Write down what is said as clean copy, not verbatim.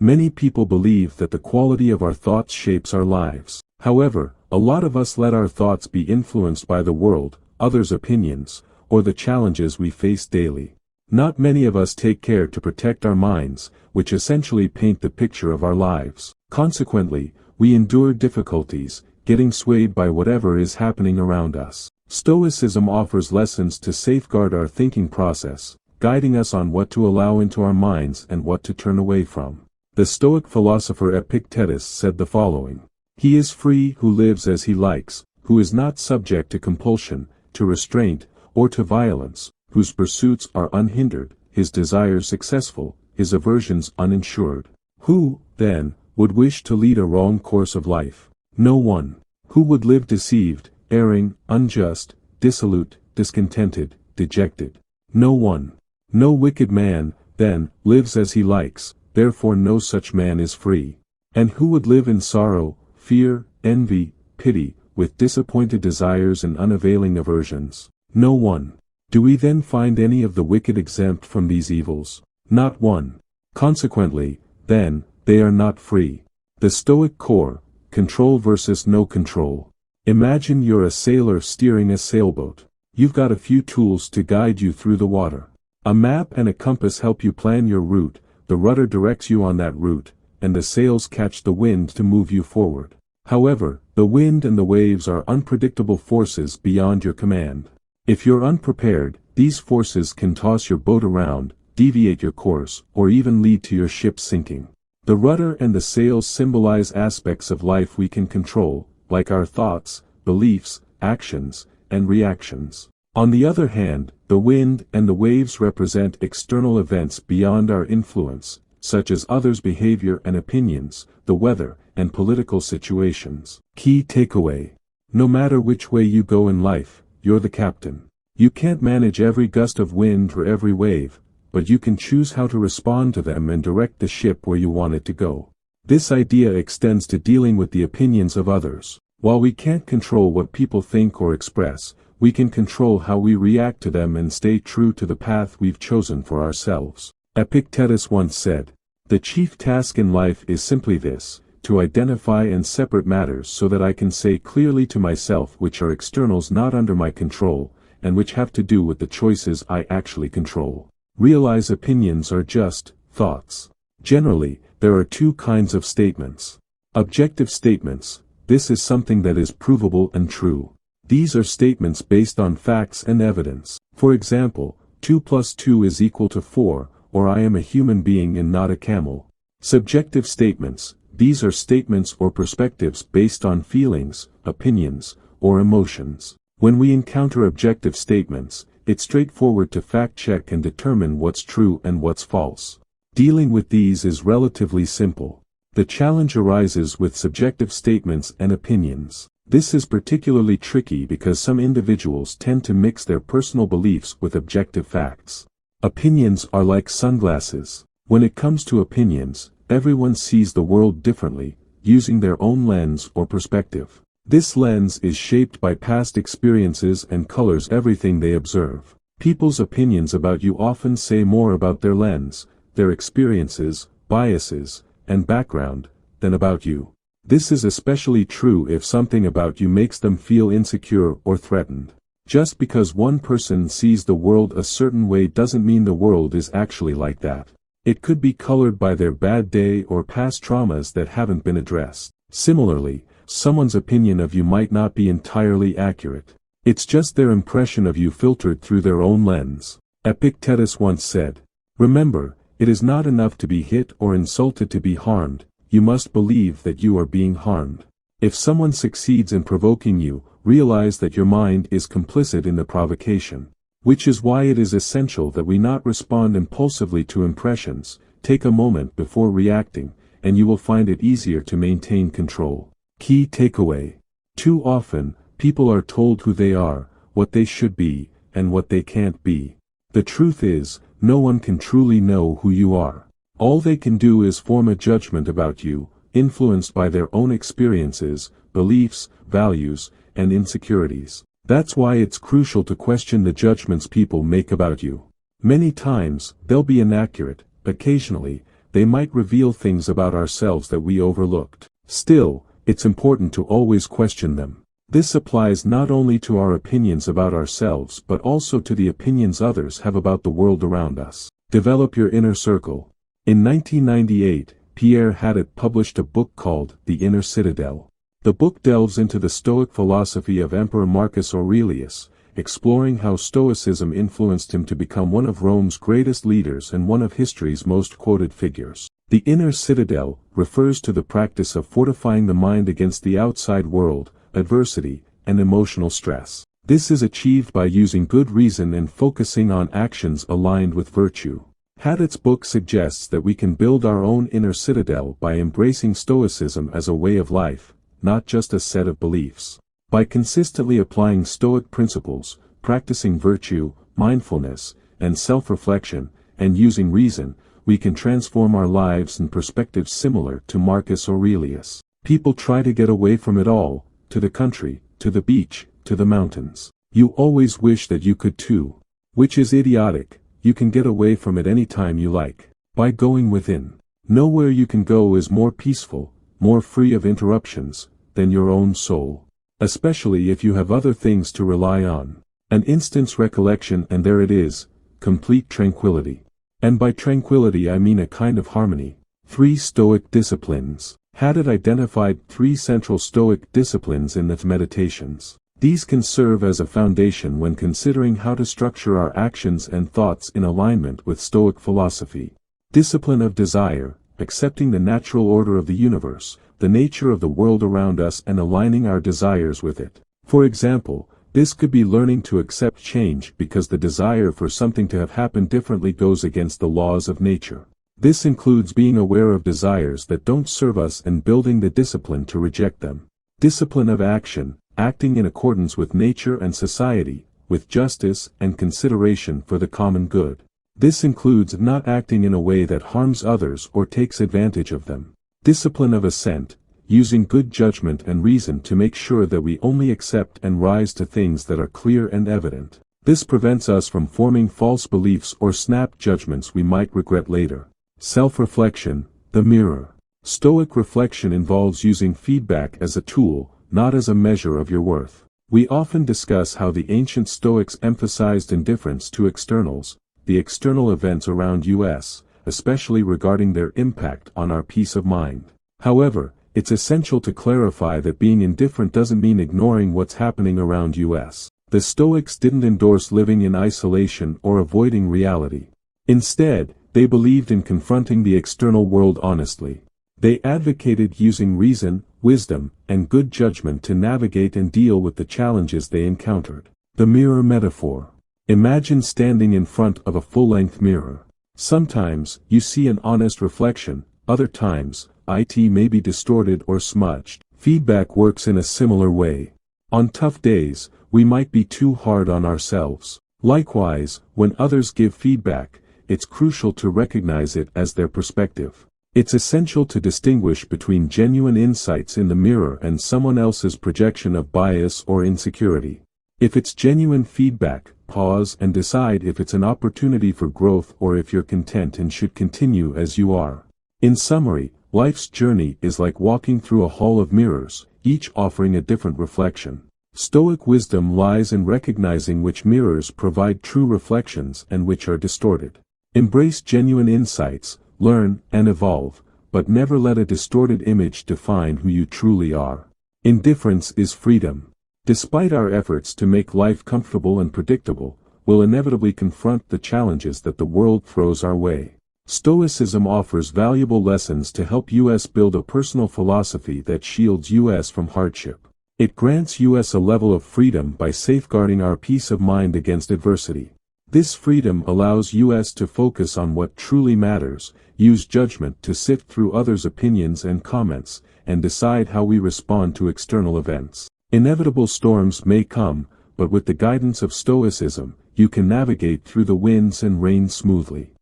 Many people believe that the quality of our thoughts shapes our lives. However, a lot of us let our thoughts be influenced by the world, others' opinions, or the challenges we face daily. Not many of us take care to protect our minds, which essentially paint the picture of our lives. Consequently, we endure difficulties, getting swayed by whatever is happening around us. Stoicism offers lessons to safeguard our thinking process, guiding us on what to allow into our minds and what to turn away from. The Stoic philosopher Epictetus said the following: "He is free who lives as he likes, who is not subject to compulsion, to restraint, or to violence, whose pursuits are unhindered, his desires successful, his aversions uninsured." Who, then, would wish to lead a wrong course of life? No one. Who would live deceived, erring, unjust, dissolute, discontented, dejected? No one. No wicked man, then, lives as he likes, therefore no such man is free. And who would live in sorrow, fear, envy, pity, with disappointed desires and unavailing aversions? No one. Do we then find any of the wicked exempt from these evils? Not one. Consequently, then, they are not free. The Stoic core: control versus no control. Imagine you're a sailor steering a sailboat. You've got a few tools to guide you through the water. A map and a compass help you plan your route, the rudder directs you on that route, and the sails catch the wind to move you forward. However, the wind and the waves are unpredictable forces beyond your command. If you're unprepared, these forces can toss your boat around, deviate your course, or even lead to your ship sinking. The rudder and the sails symbolize aspects of life we can control, like our thoughts, beliefs, actions, and reactions. On the other hand, the wind and the waves represent external events beyond our influence, such as others' behavior and opinions, the weather, and political situations. Key takeaway: no matter which way you go in life, you're the captain. You can't manage every gust of wind or every wave, but you can choose how to respond to them and direct the ship where you want it to go. This idea extends to dealing with the opinions of others. While we can't control what people think or express, we can control how we react to them and stay true to the path we've chosen for ourselves. Epictetus once said, "The chief task in life is simply this, to identify and separate matters so that I can say clearly to myself which are externals not under my control, and which have to do with the choices I actually control." Realize opinions are just thoughts. Generally, there are two kinds of statements. Objective statements: this is something that is provable and true. These are statements based on facts and evidence. For example, 2 plus 2 is equal to 4, or I am a human being and not a camel. Subjective statements: these are statements or perspectives based on feelings, opinions, or emotions. When we encounter objective statements, it's straightforward to fact-check and determine what's true and what's false. Dealing with these is relatively simple. The challenge arises with subjective statements and opinions. This is particularly tricky because some individuals tend to mix their personal beliefs with objective facts. Opinions are like sunglasses. When it comes to opinions, everyone sees the world differently, using their own lens or perspective. This lens is shaped by past experiences and colors everything they observe. People's opinions about you often say more about their lens, their experiences, biases, and background, than about you. This is especially true if something about you makes them feel insecure or threatened. Just because one person sees the world a certain way doesn't mean the world is actually like that. It could be colored by their bad day or past traumas that haven't been addressed. Similarly, someone's opinion of you might not be entirely accurate. It's just their impression of you filtered through their own lens. Epictetus once said, "Remember, it is not enough to be hit or insulted to be harmed, you must believe that you are being harmed." If someone succeeds in provoking you, realize that your mind is complicit in the provocation. Which is why it is essential that we not respond impulsively to impressions. Take a moment before reacting, and you will find it easier to maintain control. Key takeaway: too often, people are told who they are, what they should be, and what they can't be. The truth is, no one can truly know who you are. All they can do is form a judgment about you, influenced by their own experiences, beliefs, values, and insecurities. That's why it's crucial to question the judgments people make about you. Many times, they'll be inaccurate. Occasionally, they might reveal things about ourselves that we overlooked. Still, it's important to always question them. This applies not only to our opinions about ourselves but also to the opinions others have about the world around us. Develop your inner circle. In 1998, Pierre Hadot published a book called The Inner Citadel. The book delves into the Stoic philosophy of Emperor Marcus Aurelius, exploring how Stoicism influenced him to become one of Rome's greatest leaders and one of history's most quoted figures. The inner citadel refers to the practice of fortifying the mind against the outside world, adversity, and emotional stress. This is achieved by using good reason and focusing on actions aligned with virtue. Hadot's book suggests that we can build our own inner citadel by embracing Stoicism as a way of life, not just a set of beliefs. By consistently applying Stoic principles, practicing virtue, mindfulness, and self-reflection, and using reason, we can transform our lives in perspectives similar to Marcus Aurelius. People try to get away from it all, to the country, to the beach, to the mountains. You always wish that you could too. Which is idiotic. You can get away from it any time you like. By going within. Nowhere you can go is more peaceful, more free of interruptions, than your own soul. Especially if you have other things to rely on. An instant's recollection and there it is, complete tranquility. And by tranquility I mean a kind of harmony. 3 Stoic disciplines. Hadot identified 3 central Stoic disciplines in the Meditations. These can serve as a foundation when considering how to structure our actions and thoughts in alignment with Stoic philosophy. Discipline of desire, accepting the natural order of the universe, the nature of the world around us and aligning our desires with it. For example, this could be learning to accept change because the desire for something to have happened differently goes against the laws of nature. This includes being aware of desires that don't serve us and building the discipline to reject them. Discipline of action, acting in accordance with nature and society, with justice and consideration for the common good. This includes not acting in a way that harms others or takes advantage of them. Discipline of assent, using good judgment and reason to make sure that we only accept and rise to things that are clear and evident. This prevents us from forming false beliefs or snap judgments we might regret later. Self-reflection, the mirror. Stoic reflection involves using feedback as a tool, not as a measure of your worth. We often discuss how the ancient Stoics emphasized indifference to externals, the external events around us, especially regarding their impact on our peace of mind. However, it's essential to clarify that being indifferent doesn't mean ignoring what's happening around us. The Stoics didn't endorse living in isolation or avoiding reality. Instead, they believed in confronting the external world honestly. They advocated using reason, wisdom, and good judgment to navigate and deal with the challenges they encountered. The mirror metaphor. Imagine standing in front of a full-length mirror. Sometimes, you see an honest reflection, other times, it may be distorted or smudged. Feedback works in a similar way. On tough days, we might be too hard on ourselves. Likewise, when others give feedback, it's crucial to recognize it as their perspective. It's essential to distinguish between genuine insights in the mirror and someone else's projection of bias or insecurity. If it's genuine feedback, pause and decide if it's an opportunity for growth or if you're content and should continue as you are. In summary, life's journey is like walking through a hall of mirrors, each offering a different reflection. Stoic wisdom lies in recognizing which mirrors provide true reflections and which are distorted. Embrace genuine insights, learn and evolve, but never let a distorted image define who you truly are. Indifference is freedom. Despite our efforts to make life comfortable and predictable, we'll inevitably confront the challenges that the world throws our way. Stoicism offers valuable lessons to help us build a personal philosophy that shields us from hardship. It grants us a level of freedom by safeguarding our peace of mind against adversity. This freedom allows us to focus on what truly matters, use judgment to sift through others' opinions and comments, and decide how we respond to external events. Inevitable storms may come, but with the guidance of Stoicism, you can navigate through the winds and rain smoothly.